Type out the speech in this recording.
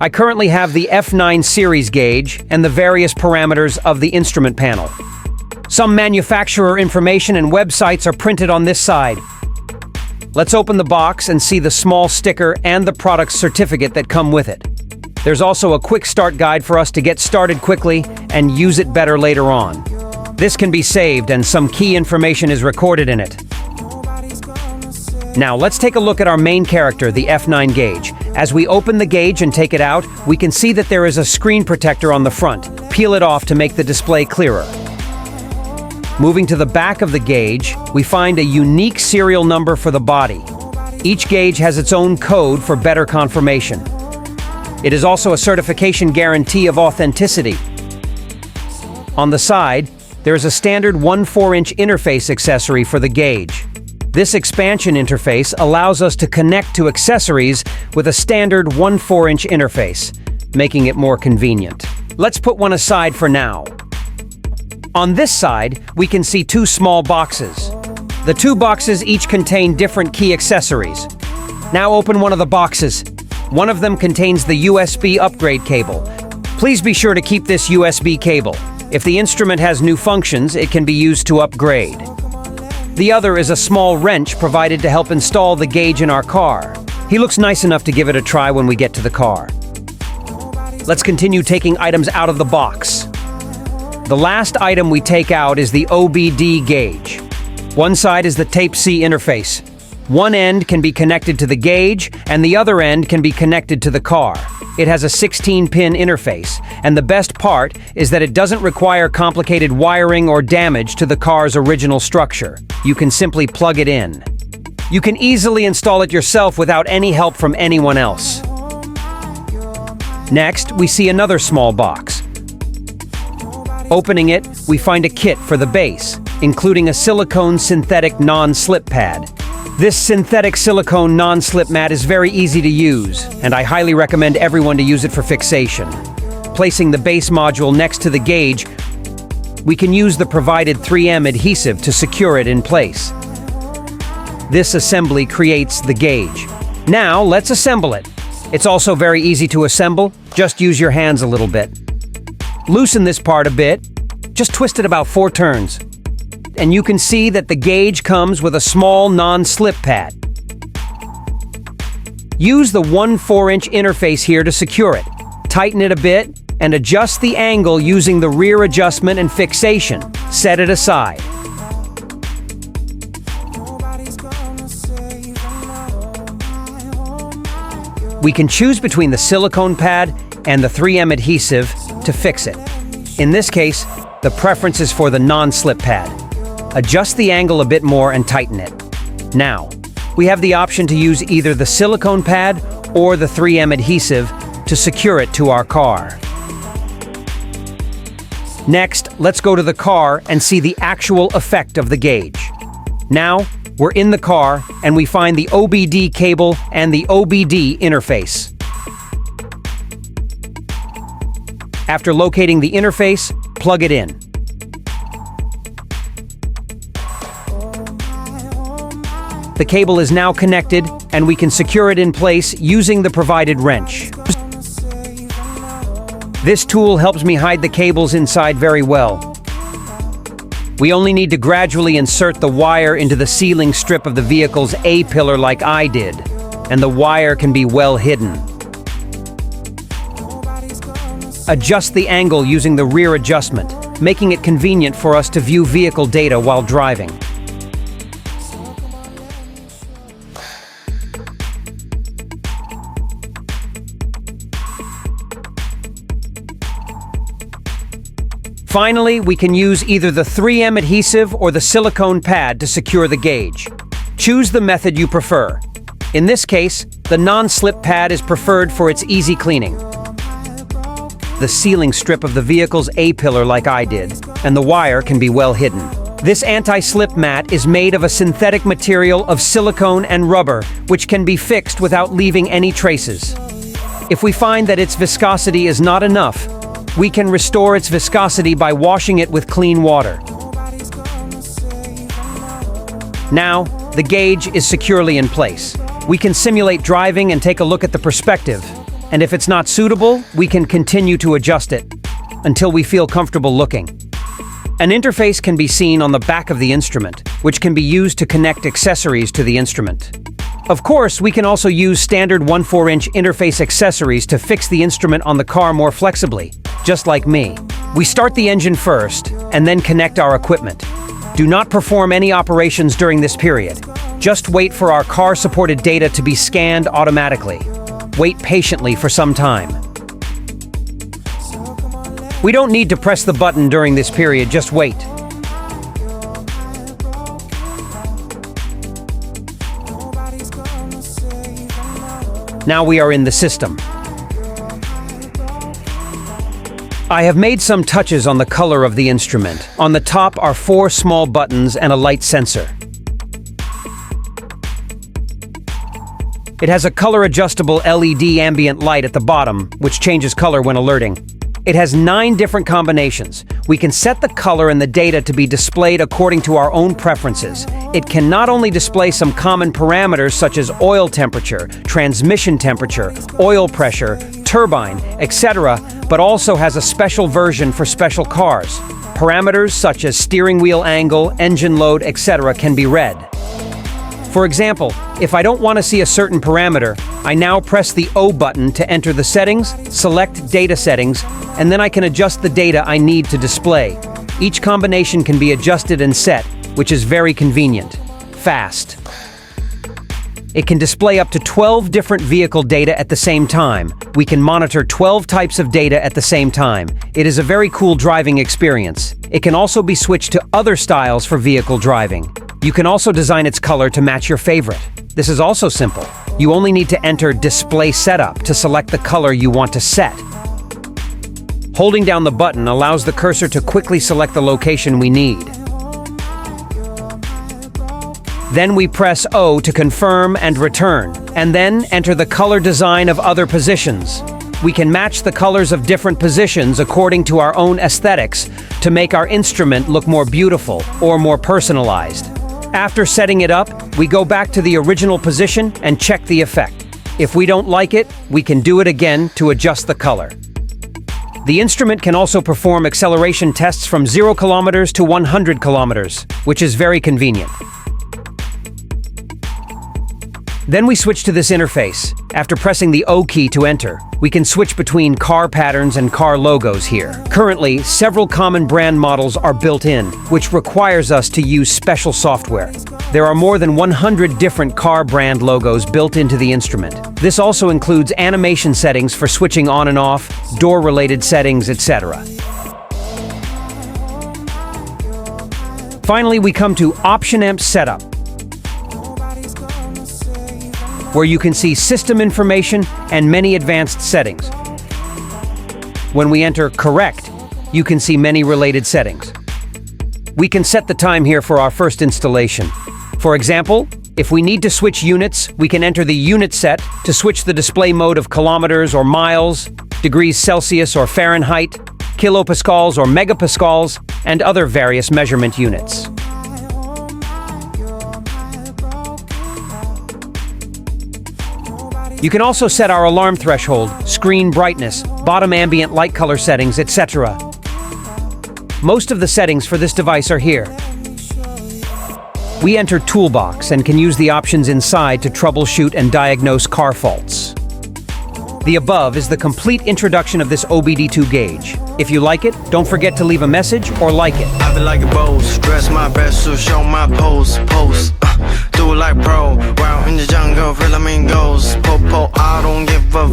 I currently have the F9 series gauge and the various parameters of the instrument panel. Some manufacturer information and websites are printed on this side. Let's open the box and see the small sticker and the product certificate that come with it. There's also a quick start guide for us to get started quickly and use it better later on. This can be saved and some key information is recorded in it. Now let's take a look at our main character, the F9 gauge. As we open the gauge and take it out, we can see that there is a screen protector on the front. Peel it off to make the display clearer. Moving to the back of the gauge, we find a unique serial number for the body. Each gauge has its own code for better confirmation. It is also a certification guarantee of authenticity. On the side, there is a standard 1/4-inch interface accessory for the gauge. This expansion interface allows us to connect to accessories with a standard 1/4-inch interface, making it more convenient. Let's put one aside for now. On this side, we can see two small boxes. The two boxes each contain different key accessories. Now open one of the boxes. One of them contains the USB upgrade cable. Please be sure to keep this USB cable. If the instrument has new functions, it can be used to upgrade. The other is a small wrench provided to help install the gauge in our car. He looks nice enough to give it a try when we get to the car. Let's continue taking items out of the box. The last item we take out is the OBD gauge. One side is the Type-C interface. One end can be connected to the gauge, and the other end can be connected to the car. It has a 16-pin interface, and the best part is that it doesn't require complicated wiring or damage to the car's original structure. You can simply plug it in. You can easily install it yourself without any help from anyone else. Next, we see another small box. Opening it, we find a kit for the base, including a silicone synthetic non-slip pad. This synthetic silicone non-slip mat is very easy to use, and I highly recommend everyone to use it for fixation. Placing the base module next to the gauge, we can use the provided 3M adhesive to secure it in place. This assembly creates the gauge. Now, let's assemble it. It's also very easy to assemble. Just use your hands a little bit. Loosen this part a bit. Just twist it about 4 turns. And you can see that the gauge comes with a small non-slip pad. Use the 1/4-inch interface here to secure it. Tighten it a bit and adjust the angle using the rear adjustment and fixation. Set it aside. We can choose between the silicone pad and the 3M adhesive to fix it. In this case, the preference is for the non-slip pad. Adjust the angle a bit more and tighten it. Now, we have the option to use either the silicone pad or the 3M adhesive to secure it to our car. Next, let's go to the car and see the actual effect of the gauge. Now, we're in the car and we find the OBD cable and the OBD interface. After locating the interface, plug it in. The cable is now connected, and we can secure it in place using the provided wrench. This tool helps me hide the cables inside very well. We only need to gradually insert the wire into the ceiling strip of the vehicle's A-pillar like I did, and the wire can be well hidden. Adjust the angle using the rear adjustment, making it convenient for us to view vehicle data while driving. Finally, we can use either the 3M adhesive or the silicone pad to secure the gauge. Choose the method you prefer. In this case, the non-slip pad is preferred for its easy cleaning. The ceiling strip of the vehicle's A-pillar like I did, and the wire can be well hidden. This anti-slip mat is made of a synthetic material of silicone and rubber, which can be fixed without leaving any traces. If we find that its viscosity is not enough, we can restore its viscosity by washing it with clean water. Now, the gauge is securely in place. We can simulate driving and take a look at the perspective. And if it's not suitable, we can continue to adjust it until we feel comfortable looking. An interface can be seen on the back of the instrument, which can be used to connect accessories to the instrument. Of course, we can also use standard 1/4-inch interface accessories to fix the instrument on the car more flexibly, just like me. We start the engine first, and then connect our equipment. Do not perform any operations during this period. Just wait for our car-supported data to be scanned automatically. Wait patiently for some time. We don't need to press the button during this period, just wait. Now we are in the system. I have made some touches on the color of the instrument. On the top are 4 small buttons and a light sensor. It has a color-adjustable LED ambient light at the bottom, which changes color when alerting. It has 9 different combinations. We can set the color and the data to be displayed according to our own preferences. It can not only display some common parameters such as oil temperature, transmission temperature, oil pressure, turbine, etc., but also has a special version for special cars. Parameters such as steering wheel angle, engine load, etc. can be read. For example, if I don't want to see a certain parameter, I now press the O button to enter the settings, select Data Settings, and then I can adjust the data I need to display. Each combination can be adjusted and set, which is very convenient. Fast. It can display up to 12 different vehicle data at the same time. We can monitor 12 types of data at the same time. It is a very cool driving experience. It can also be switched to other styles for vehicle driving. You can also design its color to match your favorite. This is also simple. You only need to enter Display Setup to select the color you want to set. Holding down the button allows the cursor to quickly select the location we need. Then we press O to confirm and return, and then enter the color design of other positions. We can match the colors of different positions according to our own aesthetics to make our instrument look more beautiful or more personalized. After setting it up, we go back to the original position and check the effect. If we don't like it, we can do it again to adjust the color. The instrument can also perform acceleration tests from 0 kilometers to 100 kilometers, which is very convenient. Then we switch to this interface. After pressing the O key to enter, we can switch between car patterns and car logos here. Currently, several common brand models are built in, which requires us to use special software. There are more than 100 different car brand logos built into the instrument. This also includes animation settings for switching on and off, door-related settings, etc. Finally, we come to Option Amp Setup, where you can see system information and many advanced settings. When we enter Correct, you can see many related settings. We can set the time here for our first installation. For example, if we need to switch units, we can enter the unit set to switch the display mode of kilometers or miles, degrees Celsius or Fahrenheit, kilopascals or megapascals, and other various measurement units. You can also set our alarm threshold, screen brightness, bottom ambient light color settings, etc. Most of the settings for this device are here. We enter Toolbox and can use the options inside to troubleshoot and diagnose car faults. The above is the complete introduction of this OBD2 gauge. If you like it, don't forget to leave a message or like it. I feel like a boss, dress my best to show my pose. Do it like pro, wow in the jungle, feel I'm in ghost. I don't give a